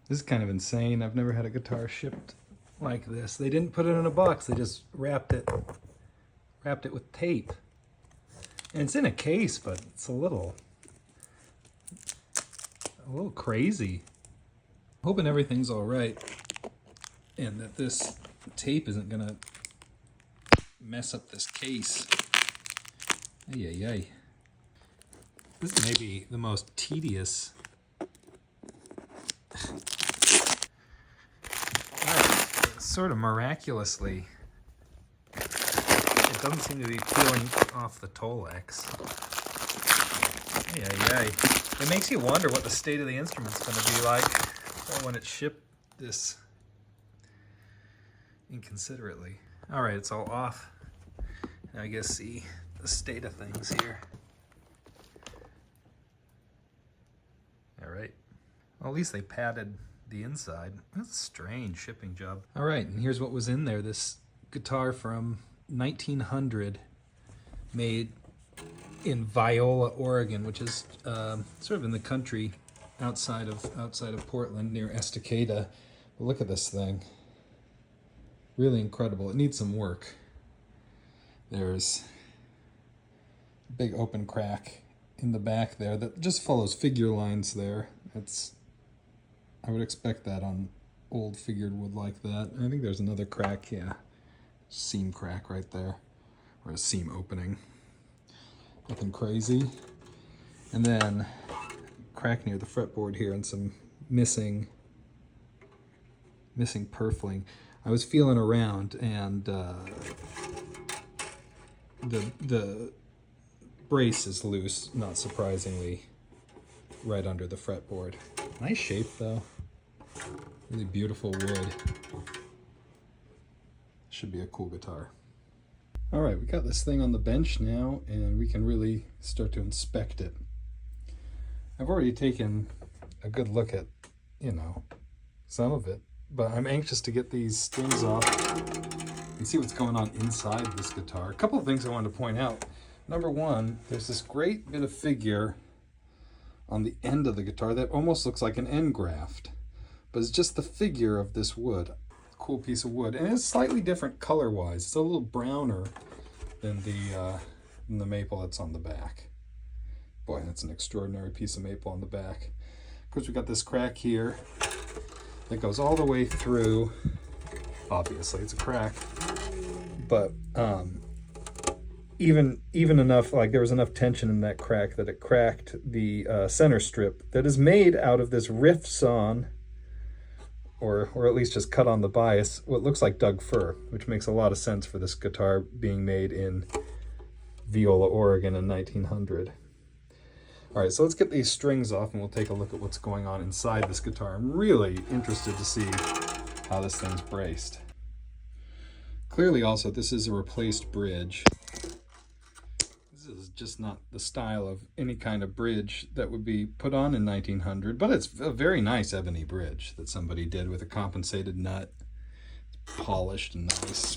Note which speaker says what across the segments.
Speaker 1: This is kind of insane. I've never had a guitar shipped like this. They didn't put it in a box. They just wrapped it with tape. And it's in a case, but it's a little crazy. Hoping everything's all right and that this tape isn't gonna mess up this case. Ay, ay, ay. This is maybe the most tedious. Sort of miraculously, it doesn't seem to be peeling off the Tolex. Ay, ay, ay. It makes you wonder what the state of the instrument's going to be like when it's shipped this inconsiderately. All right, it's all off. Now I guess see the state of things here. All right. Well, at least they padded the inside. That's a strange shipping job. All right, and here's what was in there. This guitar from 1900, made in Viola, Oregon, which is sort of in the country outside of Portland, near Estacada. But look at this thing. Really incredible. It needs some work. There's a big open crack in the back there that just follows figure lines there. I would expect that on old figured wood like that. I think there's another crack, yeah. Seam crack right there, or a seam opening. Nothing crazy. And then crack near the fretboard here and some missing purfling. I was feeling around and the brace is loose, not surprisingly, right under the fretboard. Nice shape though. Really beautiful wood. Should be a cool guitar. All right, we got this thing on the bench now and we can really start to inspect it. I've already taken a good look at, some of it, but I'm anxious to get these strings off and see what's going on inside this guitar. A couple of things I wanted to point out. Number one, there's this great bit of figure on the end of the guitar that almost looks like an end graft, but it's just the figure of this wood. Cool piece of wood, and it's slightly different color-wise. It's a little browner than the maple that's on the back. Boy, that's an extraordinary piece of maple on the back. Of course, we got this crack here that goes all the way through. Obviously, it's a crack, but even enough, like there was enough tension in that crack that it cracked the center strip that is made out of this riff sawn, or at least just cut on the bias, what looks like Doug fir, which makes a lot of sense for this guitar being made in Viola, Oregon in 1900. All right, so let's get these strings off and we'll take a look at what's going on inside this guitar. I'm really interested to see how this thing's braced. Clearly also, this is a replaced bridge. This is just not the style of any kind of bridge that would be put on in 1900, but it's a very nice ebony bridge that somebody did with a compensated nut. It's polished and nice.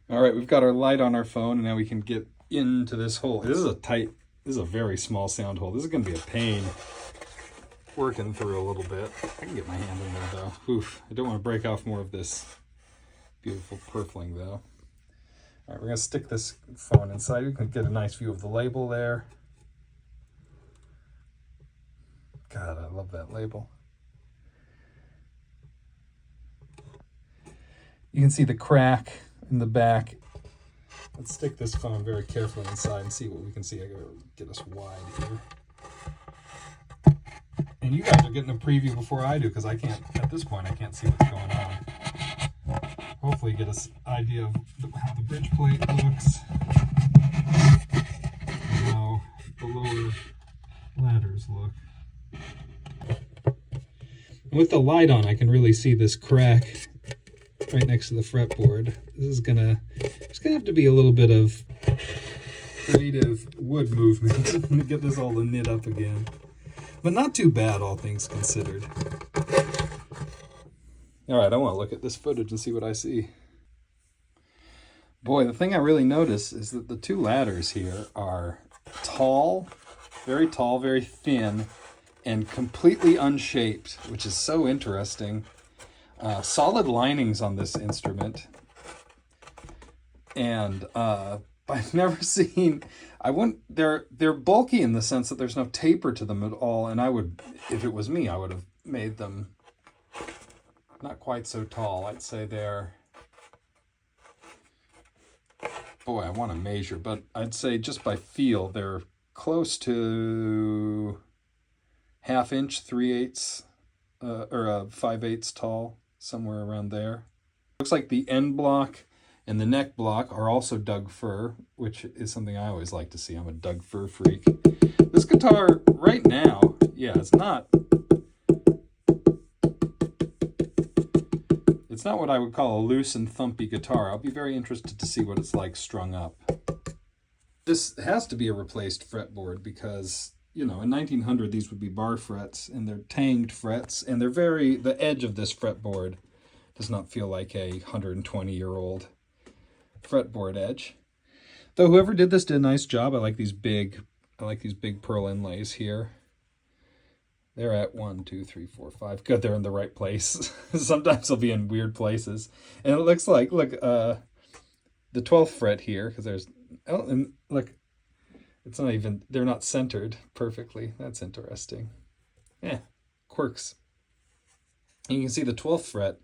Speaker 1: All right, we've got our light on our phone, and now we can get into this hole. This is a very small sound hole. This is going to be a pain working through a little bit. I can get my hand in there, though. Oof, I don't want to break off more of this beautiful purfling, though. All right, we're going to stick this phone inside. We can get a nice view of the label there. God, I love that label. You can see the crack in the back. Let's stick this phone very carefully inside and see what we can see. I gotta get us wide here. And you guys are getting a preview before I do, because at this point, I can't see what's going on. Hopefully get an idea of how the bridge plate looks, and how the lower ladders look. And with the light on, I can really see this crack right next to the fretboard. This is gonna have to be a little bit of creative wood movement to get this all to knit up again. But not too bad, all things considered. All right, I want to look at this footage and see what I see. Boy, the thing I really notice is that the two ladders here are tall, very thin, and completely unshaped, which is so interesting. Solid linings on this instrument. And I've never seen, they're bulky in the sense that there's no taper to them at all. And I would, if it was me, I would have made them not quite so tall. I'd say they're, boy, I want to measure, but I'd say just by feel, they're close to 1/2 inch, 3/8, or 5/8 tall, somewhere around there. Looks like the end block and the neck block are also Doug fir, which is something I always like to see. I'm a Doug fir freak. This guitar right now, yeah, it's not what I would call a loose and thumpy guitar. I'll be very interested to see what it's like strung up. This has to be a replaced fretboard because, you know, in 1900 these would be bar frets, and they're tanged frets, and they're the edge of this fretboard does not feel like a 120-year-old fretboard edge. Though whoever did this did a nice job. I like these big pearl inlays here. They're at 1, 2, 3, 4, 5. Good, they're in the right place. Sometimes they'll be in weird places. And it looks like, look, the 12th fret here, because there's, oh, and look, it's not even, they're not centered perfectly. That's interesting. Yeah, quirks. And you can see the 12th fret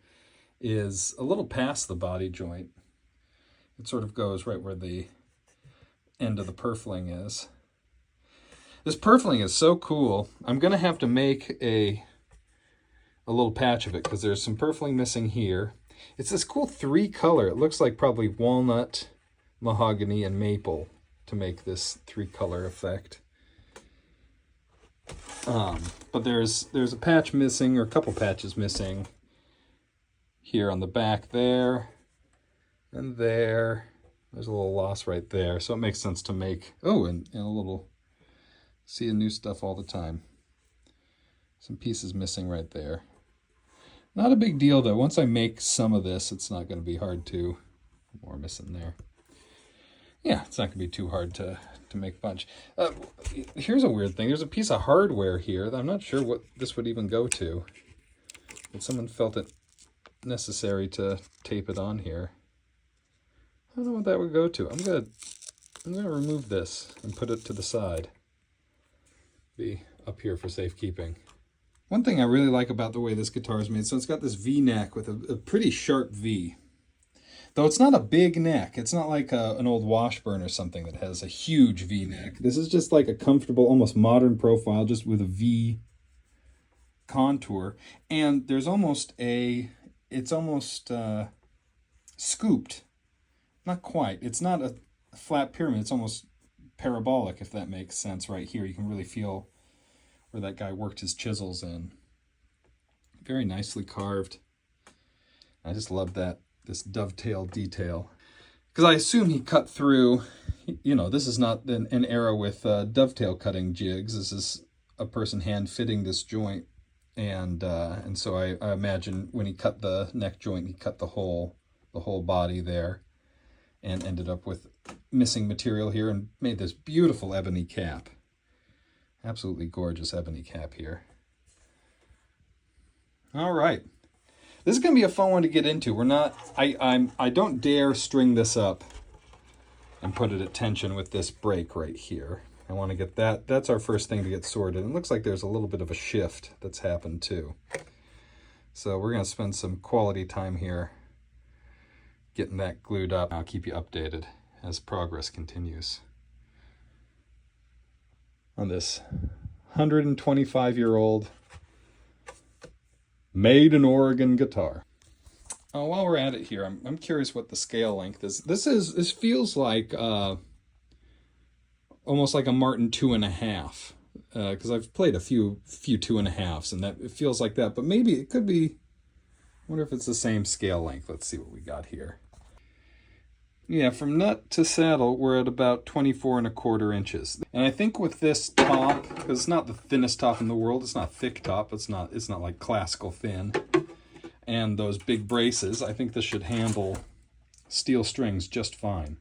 Speaker 1: is a little past the body joint. It sort of goes right where the end of the purfling is. This purfling is so cool. I'm going to have to make a little patch of it because there's some purfling missing here. It's this cool 3-color. It looks like probably walnut, mahogany, and maple to make this 3-color effect. But there's a patch missing, or a couple patches missing here on the back there and there. There's a little loss right there, so it makes sense to make, oh, and a little, see new stuff all the time. Some pieces missing right there. Not a big deal though. Once I make some of this, it's not going to be hard to, more missing there. Yeah, it's not going to be too hard to make a bunch. Here's a weird thing. There's a piece of hardware here that I'm not sure what this would even go to. But someone felt it necessary to tape it on here. I don't know what that would go to. I'm gonna remove this and put it to the side. Be up here for safekeeping. One thing I really like about the way this guitar is made, so it's got this V neck with a pretty sharp V. Though it's not a big neck. It's not like an old Washburn or something that has a huge V neck. This is just like a comfortable, almost modern profile, just with a V contour. And there's almost it's almost scooped. Not quite. It's not a flat pyramid. It's almost parabolic, if that makes sense. Right here, you can really feel where that guy worked his chisels in. Very nicely carved. I just love this dovetail detail. Because I assume he cut through, you know, this is not an era with dovetail cutting jigs. This is a person hand fitting this joint. And so I imagine when he cut the neck joint, he cut the whole body there and ended up with missing material here and made this beautiful ebony cap. Absolutely gorgeous ebony cap here. All right. This is going to be a fun one to get into. I don't dare string this up and put it at tension with this break right here. I want to get that. That's our first thing to get sorted. It looks like there's a little bit of a shift that's happened too. So we're going to spend some quality time here getting that glued up. I'll keep you updated as progress continues on this 125-year-old made in Oregon guitar. While we're at it here, I'm curious what the scale length is. This feels like almost like a Martin 2.5, because I've played a few 2.5s, and that it feels like that. But maybe it could be. I wonder if it's the same scale length. Let's see what we got here. Yeah, from nut to saddle, we're at about 24.25 inches. And I think with this top, because it's not the thinnest top in the world, it's not thick top, it's not like classical thin, and those big braces, I think this should handle steel strings just fine.